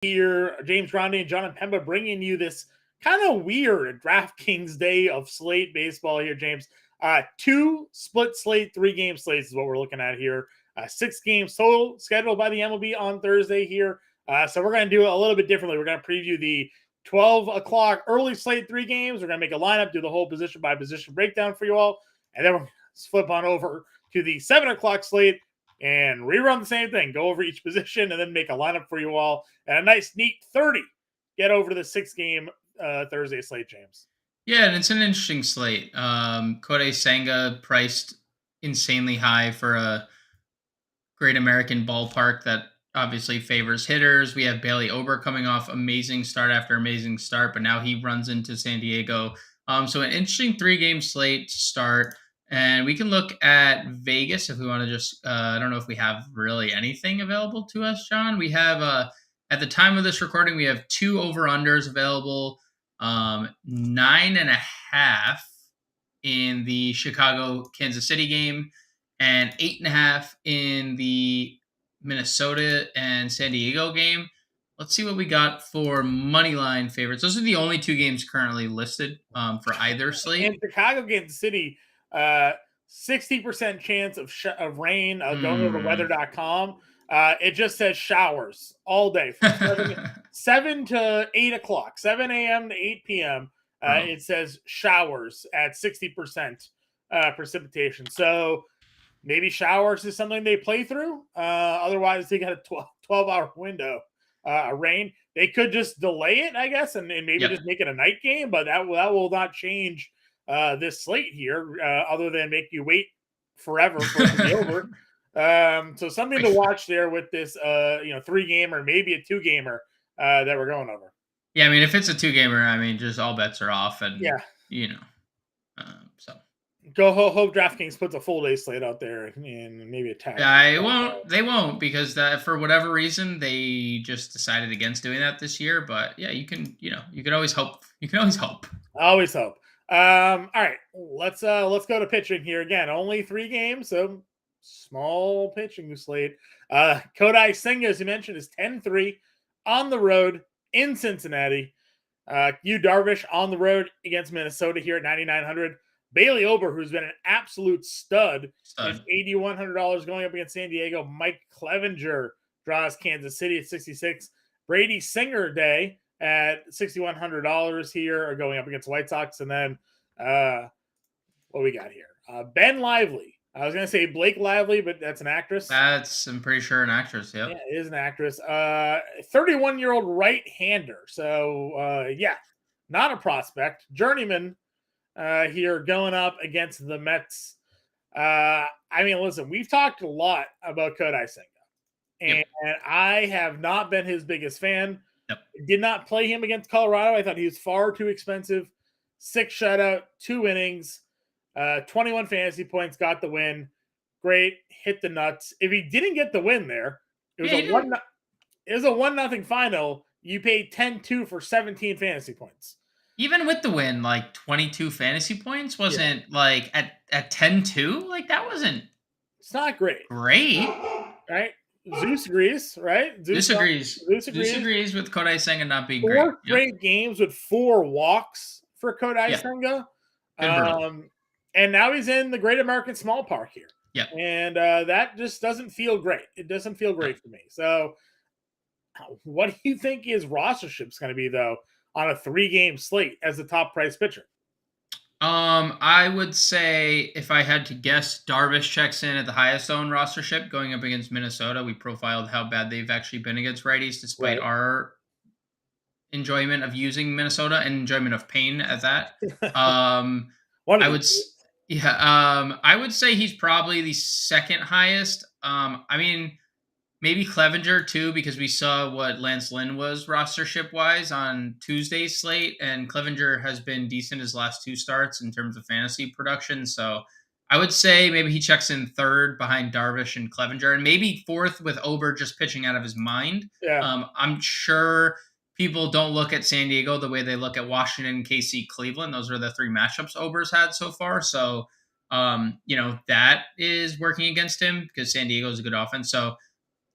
Here, James Grande and Jon Impemba bringing you this kind of weird DraftKings day of slate baseball here, James. 2 split slate, 3-game slates is what we're looking at here. 6 games total scheduled by the MLB on Thursday here. So we're going to do it a little bit differently. We're going to preview the 12 o'clock early slate 3 games. We're going to make a lineup, do the whole position by position breakdown for you all. And then we're going to flip on over to the 7 o'clock slate and rerun the same thing. Go over each position and then make a lineup for you all. And a nice, neat 30. Get over to the 6-game Thursday slate, James. Yeah, and it's an interesting slate. Kodai Senga priced insanely high for a Great American ballpark that obviously favors hitters. We have Bailey Ober coming off amazing start after amazing start, but now he runs into San Diego. So an interesting 3-game slate to start. And we can look at Vegas if we want to just, I don't know if we have really anything available to us, John. We have, at the time of this recording, we have 2 over-unders available, 9.5 in the Chicago-Kansas City game, and 8.5 in the Minnesota and San Diego game. Let's see what we got for money line favorites. Those are the only 2 games currently listed for either slate. In Chicago, Kansas City, 60% chance of rain going over weather.com. It just says showers all day from 7 to 8 o'clock, 7 a.m. to 8 p.m. It says showers at 60% precipitation. So maybe showers is something they play through. Otherwise, they got a 12-hour window. Rain. They could just delay it, I guess, and maybe just make it a night game, but that will not change this slate here, other than make you wait forever for it to be over. So something to watch there with this 3-gamer, maybe a 2-gamer that we're going over. Yeah, I mean, if it's a 2-gamer, I mean, just all bets are off, and so. Go hope DraftKings puts a full day slate out there and maybe a tag. Yeah, they won't because for whatever reason they just decided against doing that this year. But yeah, you can always hope. You can always hope. Always hope. All right, let's go to pitching here again. Only 3 games, so small pitching slate. Kodai Senga, as you mentioned, is 10-3 on the road in Cincinnati. Yu Darvish on the road against Minnesota here at 9,900. Bailey Ober, who's been an absolute stud. Is $8,100 going up against San Diego. Mike Clevenger draws Kansas City at 66. Brady Singer Day at $6,100 here, are going up against White Sox. And then what we got here? Ben Lively. I was going to say Blake Lively, but that's an actress. I'm pretty sure an actress, yep. Yeah, it is an actress. 31-year-old right-hander. So, not a prospect. Journeyman here going up against the Mets. I mean, listen, we've talked a lot about Kodai Senga, and I have not been his biggest fan. Did not play him against Colorado. I thought he was far too expensive. 6 shutout, 2 innings, 21 fantasy points, got the win. Great, hit the nuts. If he didn't get the win there, it was a 1-0 final. You paid 10-2 for 17 fantasy points. Even with the win, like 22 fantasy points wasn't like at 10-2. Like that wasn't. It's not great. Great, right? Zeus agrees, right? Zeus agrees with Kodai Senga not being great. 4 great games with 4 walks for Kodai Senga. And now he's in the Great American Small Park here. Yeah. And that just doesn't feel great. It doesn't feel great for me. So what do you think his rostership's going to be, though, on a 3-game slate as the top price pitcher? I would say if I had to guess, Darvish checks in at the highest owned rostership going up against Minnesota. We profiled how bad they've actually been against righties, despite our enjoyment of using Minnesota and enjoyment of pain at that. I would say he's probably the second highest. I mean, maybe Clevenger too, because we saw what Lance Lynn was rostership wise on Tuesday's slate, and Clevenger has been decent his last 2 starts in terms of fantasy production. So I would say maybe he checks in third behind Darvish and Clevenger, and maybe fourth with Ober just pitching out of his mind. Yeah. I'm sure people don't look at San Diego the way they look at Washington, KC, Cleveland. Those are the 3 matchups Ober's had so far. So, that is working against him because San Diego is a good offense. So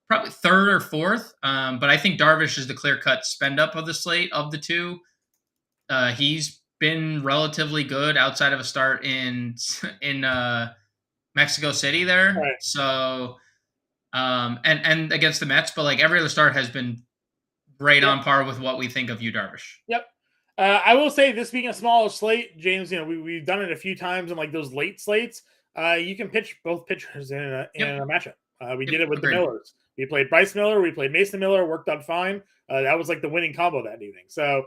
probably third or fourth. But I think Darvish is the clear-cut spend up of the slate of the two. He's been relatively good outside of a start in Mexico City there. Right. So and against the Mets, but like every other start has been right Yep. on par with what we think of Yu Darvish. Yep. I will say, this being a smaller slate, James, we've done it a few times in like those late slates. You can pitch both pitchers in a matchup. We did it with the Agreed. Millers. We played Bryce Miller. We played Mason Miller. Worked out fine. That was like the winning combo that evening. So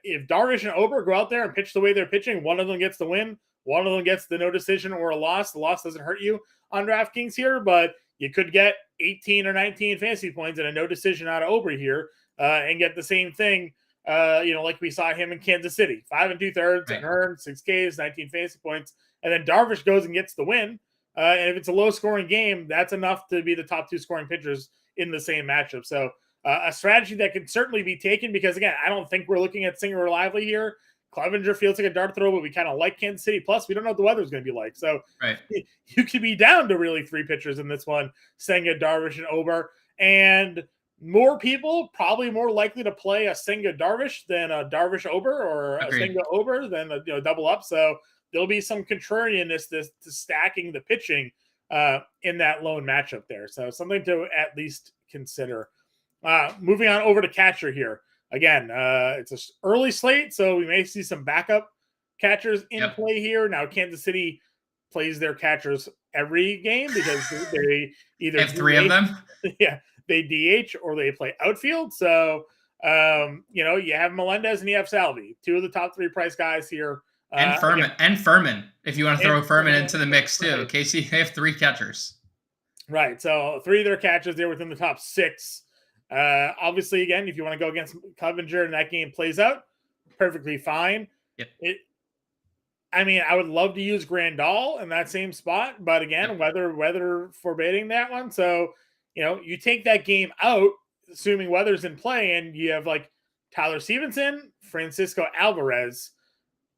if Darvish and Ober go out there and pitch the way they're pitching, one of them gets the win. One of them gets the no decision or a loss. The loss doesn't hurt you on DraftKings here, but you could get 18 or 19 fantasy points and a no decision out of Ober here and get the same thing. Like we saw him in Kansas City, 5 2/3, an earned, 6 Ks, 19 fantasy points, and then Darvish goes and gets the win. And if it's a low-scoring game, that's enough to be the top 2 scoring pitchers in the same matchup. So a strategy that can certainly be taken because, again, I don't think we're looking at Singer or Lively here. Clevenger feels like a dart throw, but we kind of like Kansas City. Plus, we don't know what the weather's going to be like. So you could be down to really 3 pitchers in this one, Senga, Darvish, and Ober. And more people probably more likely to play a Senga Darvish than a Darvish Ober or a Senga Ober than a double up. So there'll be some contrarianness to stacking the pitching in that lone matchup there. So something to at least consider. Moving on over to catcher here. Again, it's an early slate, so we may see some backup catchers in play here. Now, Kansas City plays their catchers every game because they either have 3 of them. Yeah, they DH or they play outfield. So, you have Melendez and you have Salvi, 2 of the top 3 price guys here. And Furman, if you want to throw Furman into the mix too. Right. Casey, they have 3 catchers. Right. So 3 of their catchers, they're within the top 6. Obviously, again, if you want to go against Clevenger and that game plays out, perfectly fine. Yep. I would love to use Grandal in that same spot, but again, weather forbidding that one. So, you take that game out, assuming weather's in play, and you have like Tyler Stevenson, Francisco Alvarez.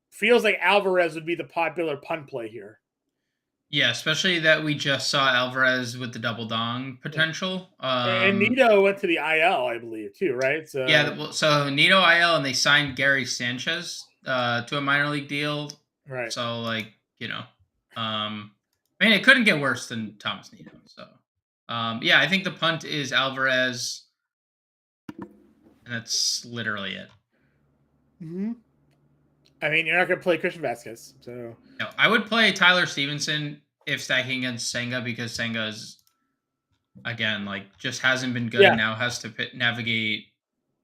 Feels like Alvarez would be the popular punt play here. Yeah, especially that we just saw Alvarez with the double dong potential. And Nito went to the IL, I believe, too, right? So so Nito IL, and they signed Gary Sanchez to a minor league deal. Right. So, it couldn't get worse than Thomas Nito. So, I think the punt is Alvarez, and that's literally it. Mm-hmm. You're not going to play Christian Vasquez, so no. I would play Tyler Stevenson if stacking against Senga because Senga is, again, just hasn't been good. Now has to navigate.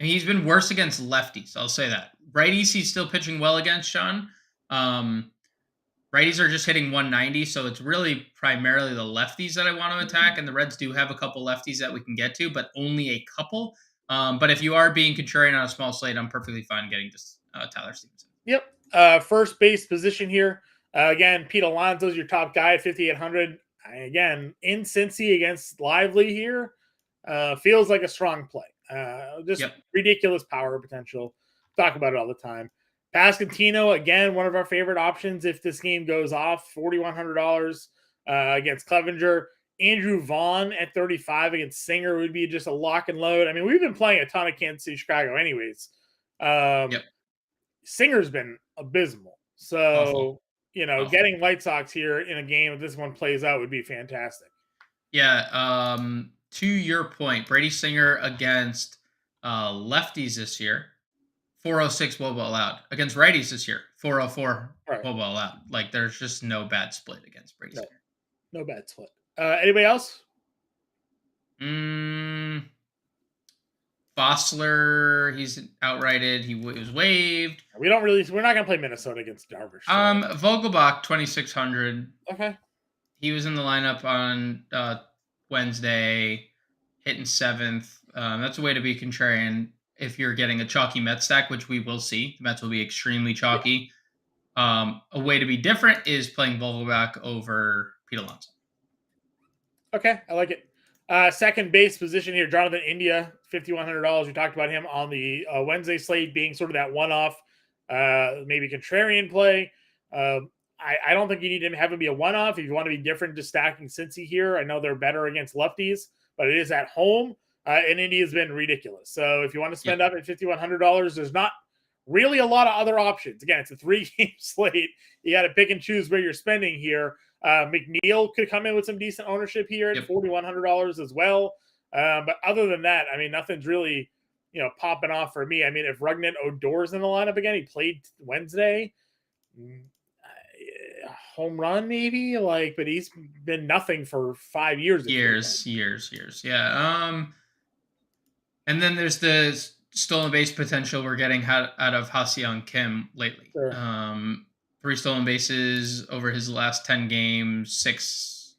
And he's been worse against lefties. I'll say that. Righties, he's still pitching well against, John. Righties are just hitting 190, so it's really primarily the lefties that I want to attack, and the Reds do have a couple lefties that we can get to, but only a couple. But if you are being contrarian on a small slate, I'm perfectly fine getting this Tyler Stevenson. Yep. First base position here. Again, Pete Alonso's your top guy at 5,800. Again, in Cincy against Lively here. Feels like a strong play. Ridiculous power potential. Talk about it all the time. Pasquantino, again, one of our favorite options if this game goes off. $4,100 against Clevenger. Andrew Vaughn at 35 against Singer would be just a lock and load. We've been playing a ton of Kansas City, Chicago anyways. Singer's been abysmal. So, getting White Sox here in a game if this one plays out would be fantastic. Yeah. To your point, Brady Singer against lefties this year, 406 WOBA allowed. Against righties this year, 404 WOBA allowed. There's just no bad split against Brady Singer. No bad split. Anybody else? Fossler, he's outrighted. He was waived. We're not going to play Minnesota against Darvish. So. Vogelbach, 2,600. Okay. He was in the lineup on Wednesday, hitting 7th. That's a way to be contrarian if you're getting a chalky Mets stack, which we will see. The Mets will be extremely chalky. A way to be different is playing Vogelbach over Pete Alonso. Okay, I like it. Second base position here, Jonathan India, $5,100. We talked about him on the Wednesday slate being sort of that one-off, maybe contrarian play. I don't think you need to have him be a one-off. If you want to be different to stacking Cincy here, I know they're better against lefties, but it is at home, and Indy has been ridiculous. So if you want to spend up at $5,100, there's not really a lot of other options. Again, it's a 3-game slate. You got to pick and choose where you're spending here. McNeil could come in with some decent ownership here at $4,100 as well. But other than that, I mean, nothing's really, popping off for me. I mean, if Rugnet Odor's in the lineup again, he played Wednesday, home run maybe, but he's been nothing for 5 years. Years. Yeah. And then there's the stolen base potential we're getting out of Ha-Seong Kim lately. Sure. 3 stolen bases over his last 10 games, 6.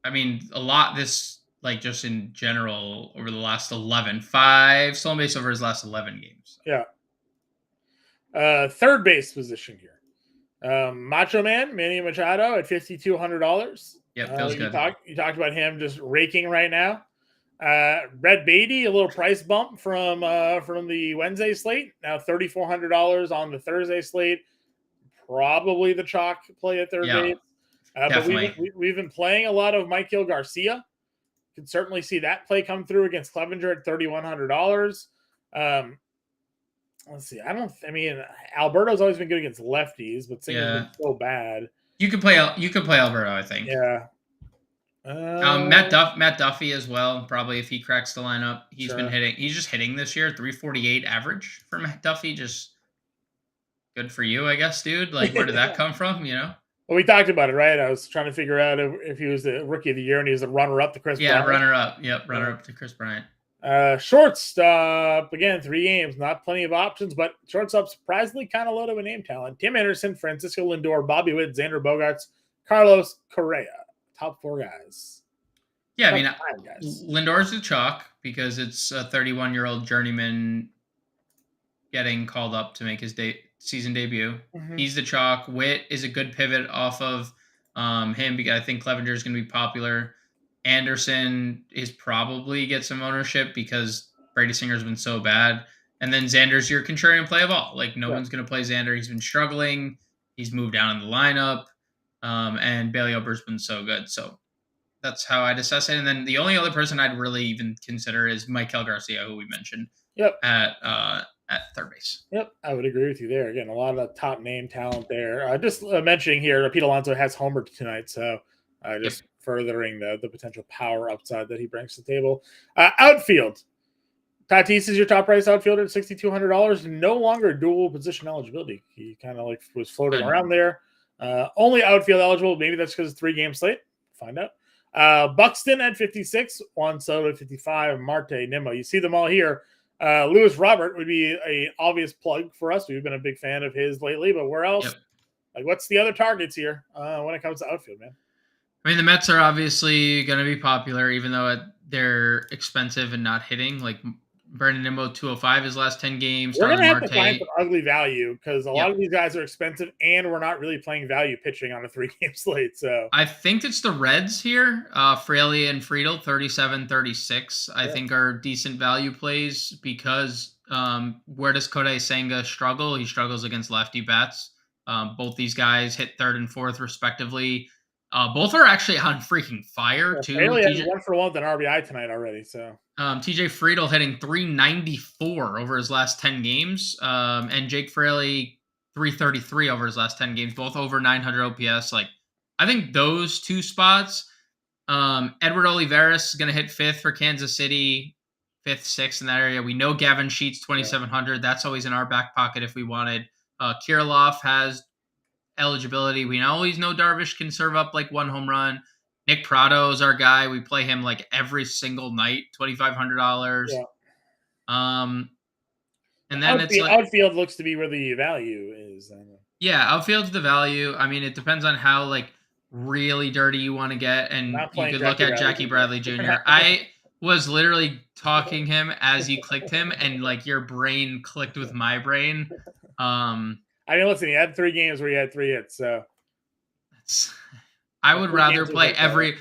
I mean, a lot this, just in general over the last 11. 5 stolen base over his last 11 games. Yeah. Third base position here. Macho Man, Manny Machado at $5,200. Yep, feels good. You talked about him just raking right now. Red Beatty, a little price bump from the Wednesday slate. Now $3,400 on the Thursday slate. Probably the chalk play at third base. Definitely. But we've been playing a lot of Michael Garcia. Can certainly see that play come through against Clevenger at $3,100. Let's see. Alberto's always been good against lefties, but Singer's been so bad. You could play Alberto, I think. Yeah. Matt Duffy as well. Probably if he cracks the lineup, he's been hitting. He's just hitting this year. 348 average for Matt Duffy. Just good for you, I guess, dude. Where did that come from? Well, we talked about it, right? I was trying to figure out if he was the rookie of the year and he was a runner-up to Chris Bryant. Yeah, runner-up. Yep, runner-up to Chris Bryant. Shortstop, again, 3 games, not plenty of options, but shortstop surprisingly kind of loaded with name talent. Tim Anderson, Francisco Lindor, Bobby Witt, Xander Bogaerts, Carlos Correa. Top 4 guys. Yeah, Lindor's a chalk because it's a 31-year-old journeyman getting called up to make his season debut. Mm-hmm. He's the chalk. Witt is a good pivot off of him because I think Clevenger is going to be popular. Anderson is probably get some ownership because Brady Singer's been so bad. And then Xander's your contrarian play of all. No one's going to play Xander. He's been struggling. He's moved down in the lineup. And Bailey Ober's been so good. So that's how I'd assess it. And then the only other person I'd really even consider is Michael Garcia, who we mentioned at third base. Yep, I would agree with you there. Again, a lot of top name talent there. Just mentioning here, Pete Alonso has homered tonight. So just furthering the potential power upside that he brings to the table. Outfield. Tatis is your top price outfielder at $6,200. No longer dual position eligibility. He kind of was floating around there. Only outfield eligible. Maybe that's because it's 3-game slate. Find out. Buxton at 56, Juan Soto at 55, Marte, Nimmo. You see them all here. Lewis Robert would be an obvious plug for us. We've been a big fan of his lately, but where else? What's the other targets here when it comes to outfield, man? I mean, the Mets are obviously going to be popular, even though they're expensive and not hitting. Brandon Nimmo, 205 his last 10 games. We're going to have to find some ugly value because a lot of these guys are expensive and we're not really playing value pitching on a 3-game slate. So I think it's the Reds here. Fraley and Friedel, 37-36, I think are decent value plays because where does Kodai Senga struggle? He struggles against lefty bats. Both these guys hit 3rd and 4th respectively. Both are actually on freaking fire too. Fraley has 1-for-1 with an RBI tonight already. So TJ Friedel hitting 394 over his last 10 games, and Jake Fraley 333 over his last 10 games, both over 900 OPS. I think those 2 spots. Edward Olivares is going to hit 5th for Kansas City, 5th, 6th in that area. We know Gavin Sheets 2,700. That's always in our back pocket if we wanted. Kirilloff has eligibility. We always know Darvish can serve up 1 home run. Nick Prado is our guy. We play him every single night, $2,500. Yeah. And then outfield looks to be where the value is. Yeah, outfield's the value. I mean, it depends on how really dirty you want to get, and you could look at Jackie Bradley Jr. I was literally talking him as you clicked him, and your brain clicked with my brain. Listen, he had 3 games where he had 3 hits, so I would rather play every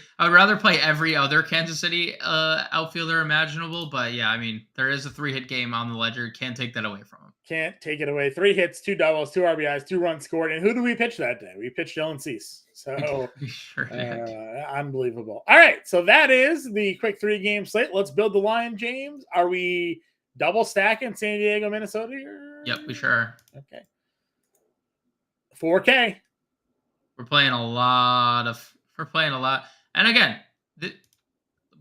other Kansas City outfielder imaginable, but yeah, I mean, there is a 3-hit game on the ledger. Can't take that away from him. Can't take it away. 3 hits, 2 doubles, 2 RBIs, 2 runs scored. And who do we pitch that day? We pitched Dylan Cease. So We sure did. unbelievable. All right. So that is the quick 3-game slate. Let's build the line, James. Are we double stacking San Diego, Minnesota here? Yep, we sure are. Okay. 4K. We're playing a lot. And again,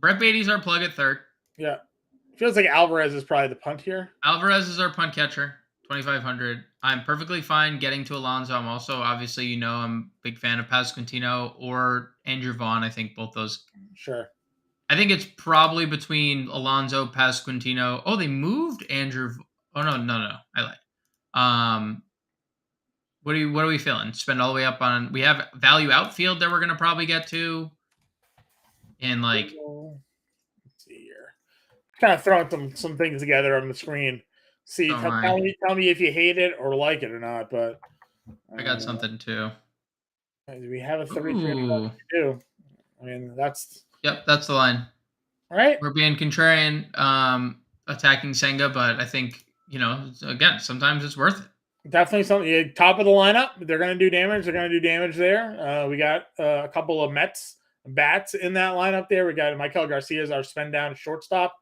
Brett Beatty's our plug at third. Yeah. Feels like Alvarez is probably the punt here. Alvarez is our punt catcher, 2,500. I'm perfectly fine getting to Alonso. I'm also, obviously, I'm a big fan of Pasquantino or Andrew Vaughn. I think both those. Sure. I think it's probably between Alonso, Pasquantino. Oh, they moved Andrew. Oh, no. I lied. What are we feeling? Spend all the way up on. We have value outfield that we're going to probably get to. And let's see here. Kind of throwing some things together on the screen. See, tell me if you hate it or like it or not. But I got something too. Do we have a 33? Do I mean that's the line. All right. We're being contrarian, attacking Senga, but I think again sometimes it's worth it. Definitely something. Top of the lineup, they're going to do damage. They're going to do damage there. We got a couple of Mets bats in that lineup there. We got Michael Garcia as our spend down shortstop,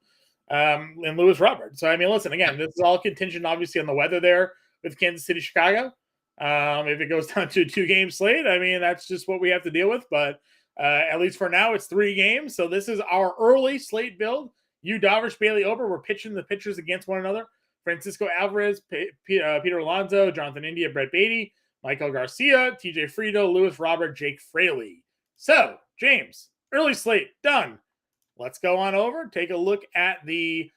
and Lewis Robert. So I mean, listen, again, this is all contingent, obviously, on the weather there with Kansas City, Chicago. If it goes down to a 2-game slate, I mean, that's just what we have to deal with. But at least for now, it's 3 games. So this is our early slate build. You, Darvish, Bailey, Ober. We're pitching the pitchers against one another. Francisco Alvarez, Peter Alonso, Jonathan India, Brett Beatty, Michael Garcia, TJ Frito, Lewis Robert, Jake Fraley. So, James, early slate done. Let's go on over. Take a look at the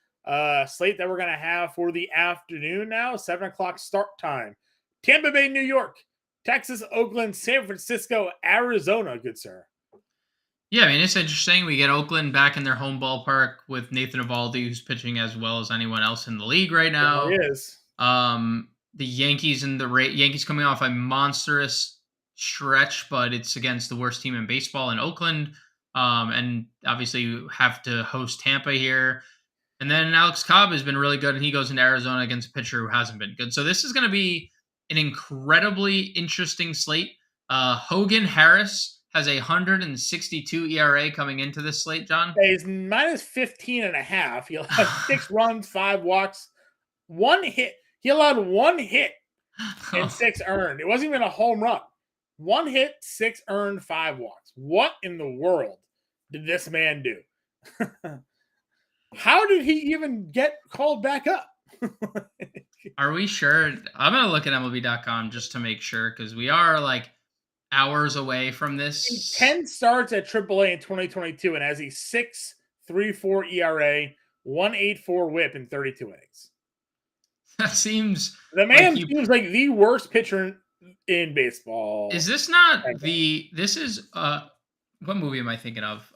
slate that we're going to have for the afternoon now. 7 o'clock start time. Tampa Bay, New York, Texas, Oakland, San Francisco, Arizona. Good sir. Yeah, I mean, it's interesting. We get Oakland back in their home ballpark with Nathan Eovaldi, who's pitching as well as anyone else in the league right now. It is. The Yankees and the Yankees coming off a monstrous stretch, but it's against the worst team in baseball in Oakland. And obviously you have to host Tampa here. And then Alex Cobb has been really good, and he goes into Arizona against a pitcher who hasn't been good. So this is going to be an incredibly interesting slate. Hogan Harris has a 162 ERA coming into this slate, John. He's minus 15.5. He'll have 6 runs, 5 walks, 1 hit. He allowed 1 hit and 6 earned. It wasn't even a home run. 1 hit, 6 earned, 5 walks. What in the world did this man do? How did he even get called back up? Are we sure? I'm going to look at MLB.com just to make sure, because we are like hours away from this. 10 starts at AAA in 2022 and has a 6.34 ERA, 1.84 WHIP in 32 innings. That seems seems like the worst pitcher in baseball. Is this not this is what movie am I thinking of?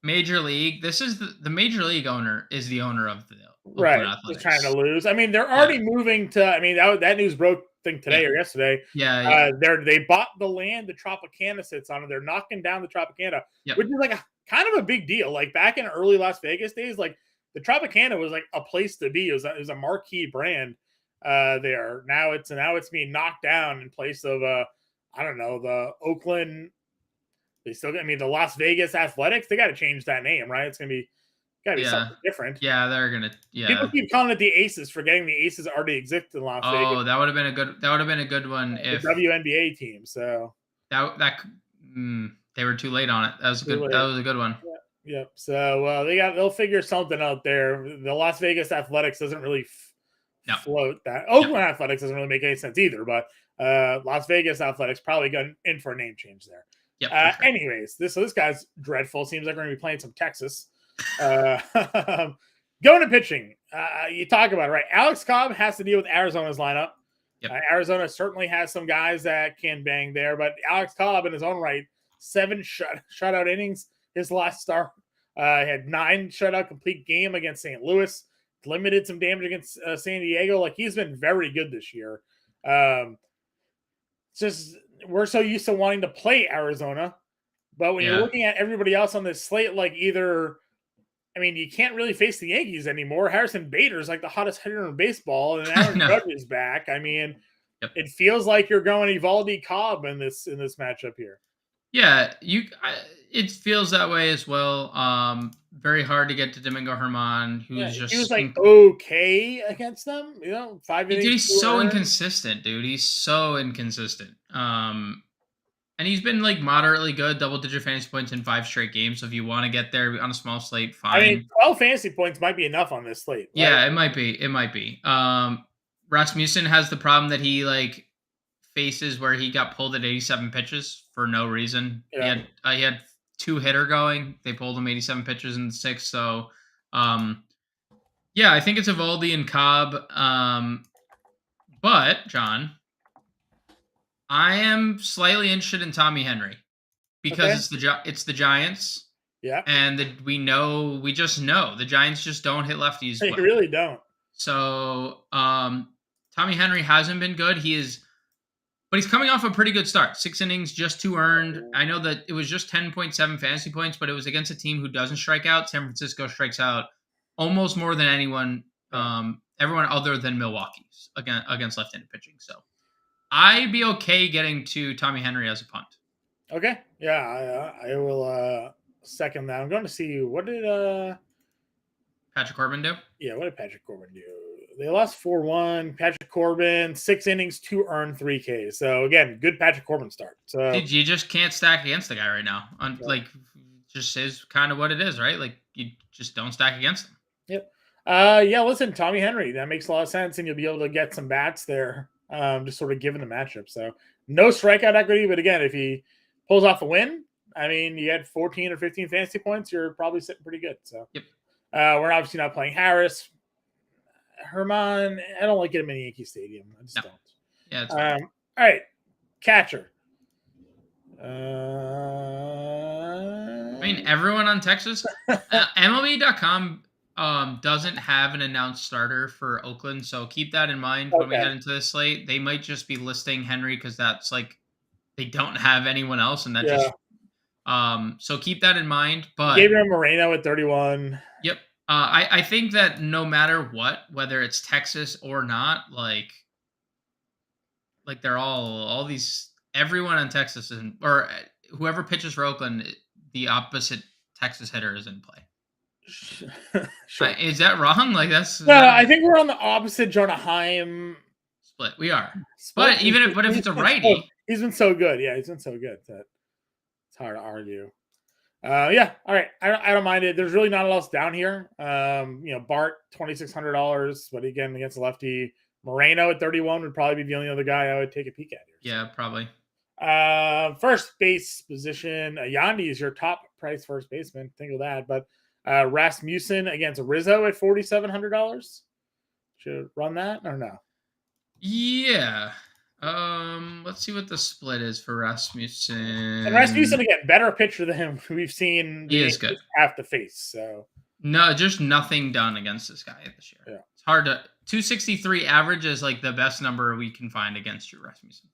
Major League. This is the Major League owner is the owner of the Oakland Athletics. Just trying to lose. I mean, they're already moving to. I mean, that news broke today or yesterday. Yeah. They bought the land the Tropicana sits on, and they're knocking down the Tropicana, which is like a kind of a big deal. Like back in early Las Vegas days, like the Tropicana was like a place to be. It was a marquee brand there. Now it's being knocked down in place of I don't know, the Oakland. They still, I mean, the Las Vegas Athletics. They got to change that name, right? It's gotta be something different. Yeah, they're gonna. Yeah, people keep calling it the Aces, forgetting the Aces already exist in Las Vegas. Oh, that would have been a good one if the WNBA team. So they were too late on it. That was a good one. Yeah. So they'll figure something out there. The Las Vegas Athletics doesn't really float that. Oakland Athletics doesn't really make any sense either. But Las Vegas Athletics probably got in for a name change there. Yep. Sure. Anyways, this guy's dreadful. Seems like we're going to be playing some Texas. Going to pitching. You talk about it, right? Alex Cobb has to deal with Arizona's lineup. Yep. Arizona certainly has some guys that can bang there, but Alex Cobb in his own right, 7 shutout innings his last start. Had 9 shutout complete game against St. Louis. Limited some damage against San Diego. Like, he's been very good this year. Just we're so used to wanting to play Arizona, but when you're looking at everybody else on this slate, like either I mean, you can't really face the Yankees anymore. Harrison Bader's like the hottest hitter in baseball, and Aaron Judge is back. I mean, it feels like you're going Eovaldi Cobb in this matchup here. Yeah, it feels that way as well. Very hard to get to Domingo Germán, who's just he was like okay against them. 5 innings. Dude, he's so inconsistent, dude. He's so inconsistent. And he's been like moderately good, double-digit fantasy points in 5 straight games. So if you want to get there on a small slate, fine. I mean, 12 fantasy points might be enough on this slate. Right? Yeah, it might be. It might be. Rasmussen has the problem that he like faces where he got pulled at 87 pitches for no reason. Yeah. He had 2-hitter going. They pulled him 87 pitches in the 6th. So, yeah, I think it's Eovaldi and Cobb. But John, I am slightly interested in Tommy Henry because it's the Giants. Yeah. And we just know the Giants just don't hit lefties. They really don't. So, Tommy Henry hasn't been good. But he's coming off a pretty good start. 6 innings, just 2 earned. I know that it was just 10.7 fantasy points, but it was against a team who doesn't strike out. San Francisco strikes out almost more than anyone, everyone other than Milwaukee's against left-handed pitching. So I'd be okay getting to Tommy Henry as a punt. Okay. Yeah, I will second that. I'm going to see what did Patrick Corbin do? Yeah, what did Patrick Corbin do? They lost 4-1. Patrick Corbin, 6 innings, 2 earned, 3 Ks. So again, good Patrick Corbin start. So dude, you just can't stack against the guy right now. Like, just is kind of what it is, right? Like, you just don't stack against him. Yep. Yeah, listen, Tommy Henry, that makes a lot of sense, and you'll be able to get some bats there, just sort of given the matchup. So no strikeout equity, but again, if he pulls off a win, I mean, you had 14 or 15 fantasy points, you're probably sitting pretty good. So yep. We're obviously not playing Harris. Germán, I don't like him in Yankee Stadium. I just don't. Yeah. All right, catcher. I mean, everyone on Texas, MLB.com doesn't have an announced starter for Oakland, so keep that in mind when we head into this slate. They might just be listing Henry because that's like they don't have anyone else, and that just so keep that in mind. But Gabriel Moreno at 31. Yep. I think that no matter what, whether it's Texas or not, like they're all these everyone in Texas or whoever pitches for Oakland, the opposite Texas hitter is in play. Sure. Is that wrong? Like I think we're on the opposite Jonah Heim split. We are. But if it's a righty, he's been so good. Yeah, he's been so good that it's hard to argue. Yeah, all right. I don't mind it. There's really not else down here. Bart $2,600, but again against a lefty. Moreno at 31 would probably be the only other guy I would take a peek at here. Yeah, probably. First base position. Yandy is your top price first baseman. Think of that. But Rasmussen against Rizzo at $4,700. Should run that or no? Yeah. Let's see what the split is for Rasmussen. And Rasmussen again, better pitcher than him. We've seen he is good. Have to face. So no, just nothing done against this guy this year. Yeah, it's hard to 263 average is like the best number we can find against Drew Rasmussen.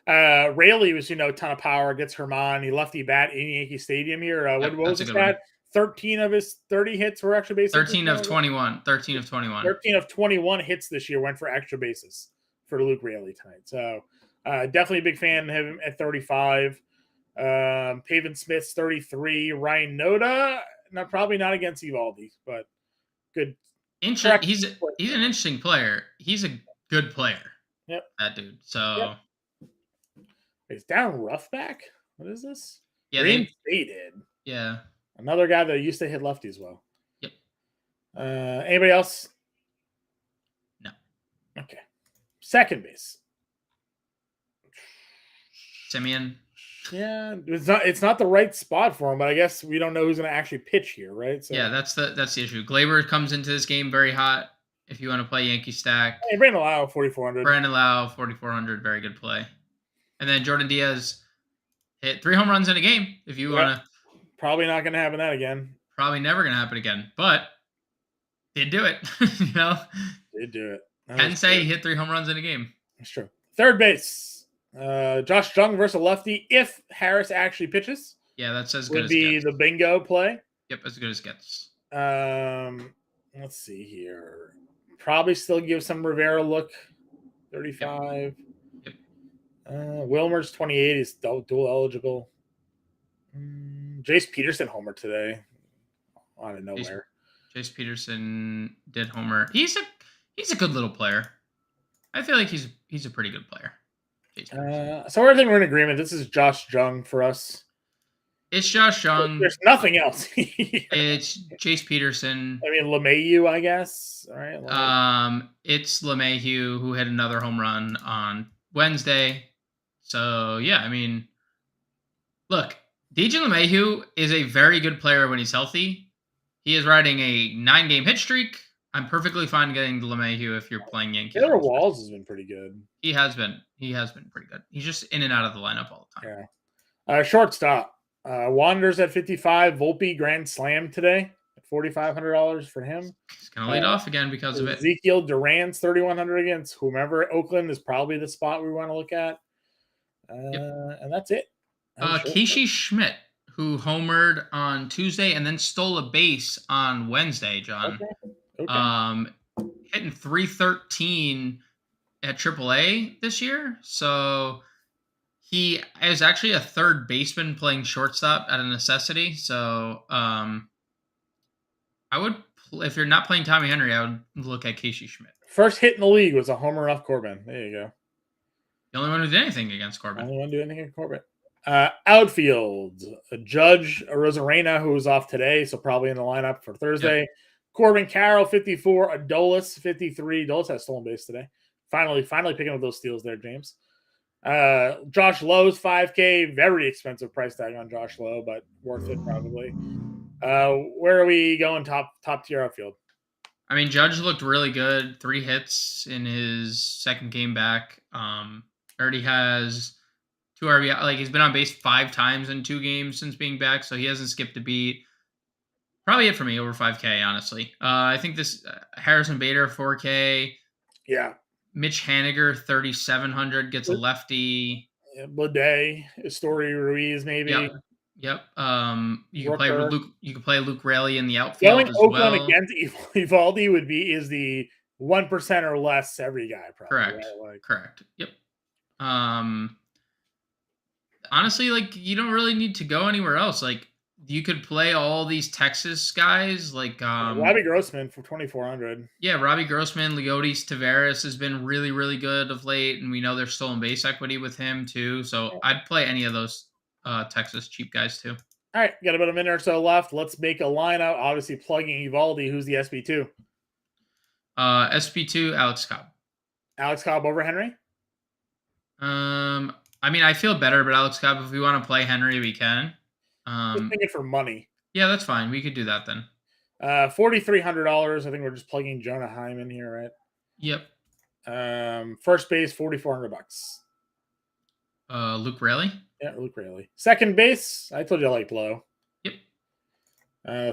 Yeah. Raley was a ton of power. Gets Germán. He lefty bat in Yankee Stadium here. What was his stat? 13 of his 30 hits were extra bases. 13 of 21. 13 of 21. 13 of 21 hits this year went for extra bases for Luke Raley tonight. So definitely a big fan of him at 35. Pavin Smith's 33. Ryan Noda, probably not against Eovaldi, but good. He's an interesting player. He's a good player. Yep. That dude. So is Darren Ruff back? What is this? Yeah, reinstated. Yeah. Another guy that used to hit lefties well. Yep. Anybody else? No. Okay. Second base. Simeon. Yeah, it's not the right spot for him, but I guess we don't know who's going to actually pitch here, right? So yeah, that's the issue. Gleyber comes into this game very hot. If you want to play Yankee stack, hey, Brandon Lau 4,400. Brandon Lau 4,400, very good play. And then Jordan Diaz hit 3 home runs in a game. If you want to, probably not going to happen that again. Probably never going to happen again, but did do it. Did do it. Can say he hit 3 home runs in a game. That's true. Third base. Josh Jung versus lefty. If Harris actually pitches, yeah, that's as good as gets. Would be the bingo play. Yep, as good as gets. Let's see here. Probably still give some Rivera look. 35. Yep. Wilmer's 28. He's dual eligible. Jace Peterson homer today. Out of nowhere. Jace Peterson did homer. He's a good little player. I feel like he's a pretty good player. So I think we're in agreement. This is Josh Jung for us. It's Josh Jung. There's nothing else. It's Jace Peterson. I mean, LeMahieu, I guess. All right. It's LeMahieu who hit another home run on Wednesday. So yeah, I mean, look, DJ LeMahieu is a very good player when he's healthy. He is riding a 9-game hit streak. I'm perfectly fine getting LeMahieu if you're playing Yankees. Taylor Walls has been pretty good. He has been pretty good. He's just in and out of the lineup all the time. Yeah. Shortstop. Wanderers at 55. Volpe grand slam today at $4,500 for him. He's gonna lead off again because of it. Ezekiel Duran's 3,100 against whomever. Oakland is probably the spot we want to look at. And that's it. Casey Schmidt, who homered on Tuesday and then stole a base on Wednesday, John. Okay. Hitting 313 at AAA this year. So he is actually a third baseman playing shortstop at a necessity. So I would, if you're not playing Tommy Henry, I would look at Casey Schmidt. First hit in the league was a homer off Corbin. There you go. The only one who did anything against Corbin. Only one who did anything against Corbin. Outfield, Judge Rosarena, who was off today, so probably in the lineup for Thursday. Yep. Corbin Carroll, 54. Adolis, 53. Adolis has stolen base today. Finally picking up those steals there, James. Josh Lowe's 5K. Very expensive price tag on Josh Lowe, but worth it probably. Where are we going top tier outfield? I mean, Judge looked really good. 3 hits in his second game back. Already has 2 RBI. Like, he's been on base 5 times in 2 games since being back, so he hasn't skipped a beat. Probably it for me, over 5K, honestly. I think this Harrison Bader, 4K. Yeah. Mitch Haniger, 3,700, gets a lefty. Bleday, Story Ruiz, maybe. Yep. You can play Luke Raley in the outfield as Oakland well. Against Eovaldi is the 1% or less every guy, probably. Correct. Right? Correct. Yep. Honestly, like, you don't really need to go anywhere else. Like, you could play all these Texas guys, like Robbie Grossman for 2,400. Yeah, Robbie Grossman, Leotis Taveras has been really, really good of late, and we know there's stolen base equity with him too. So I'd play any of those Texas cheap guys too. All right, got about a minute or so left. Let's make a lineup. Obviously, plugging Eovaldi. Who's the SP2? SP2, Alex Cobb. Alex Cobb over Henry? I mean, I feel better, but Alex Cobb, if we want to play Henry, we can. Just thinking for money. Yeah, that's fine. We could do that then. $4,300. I think we're just plugging Jonah Hyman here, right? Yep. First base, $4,400. Luke Raley? Yeah, Luke Raley. Second base, I told you I like low. Yep.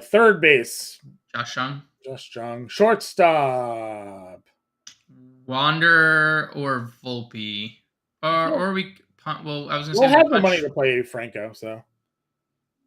Third base, Josh Jung. Shortstop, Wander or Volpe, or we. Well, I was gonna say we'll have the money to play Franco, so.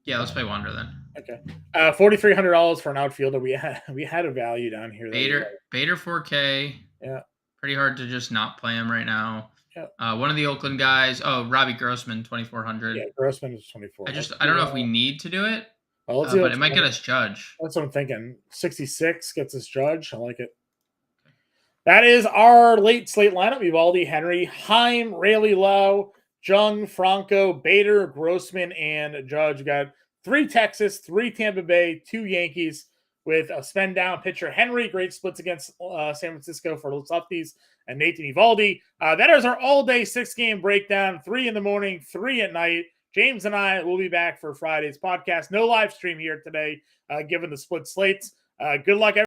Yeah, let's play Wander then. Okay. $4,300 for an outfielder. We had a value down here. Bader 4K. Yeah. Pretty hard to just not play him right now. Yeah. One of the Oakland guys. Oh, Robbie Grossman, 2,400. Yeah, Grossman is 24. I don't know if we need to do it. Well, let's but it might get us Judge. That's what I'm thinking. 66 gets us Judge. I like it. That is our late slate lineup. Eovaldi, Henry, Heim, Raley, Lowe, Jung, Franco, Bader, Grossman, and Judge. We got 3 Texas, 3 Tampa Bay, 2 Yankees with a spend down pitcher. Henry, great splits against San Francisco for the lefties, and Nathan Eovaldi. That is our all-day 6-game breakdown, 3 in the morning, 3 at night. James and I will be back for Friday's podcast. No live stream here today, given the split slates. Good luck, everyone.